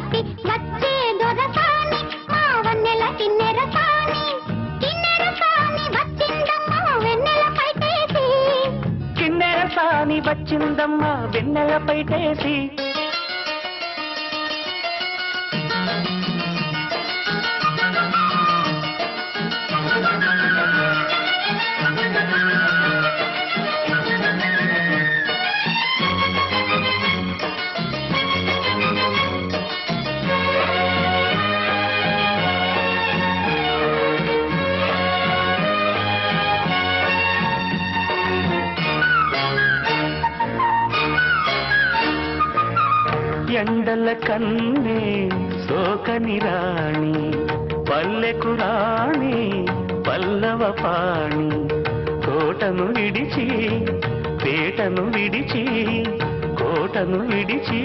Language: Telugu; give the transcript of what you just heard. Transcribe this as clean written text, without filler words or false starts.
పెట్టి వచ్చే దొరసాని మా వన్నెల కిన్నెర సాని వచ్చిందమ్మా వెన్నెల పైటేసి కిన్నెర సాని వచ్చిందమ్మా వెన్నెల పైటేసి ఎండల కన్నే సోకని రాణి పల్లెకు రాణి పల్లవ పాణి కోటను విడిచి పేటను విడిచి కోటను విడిచి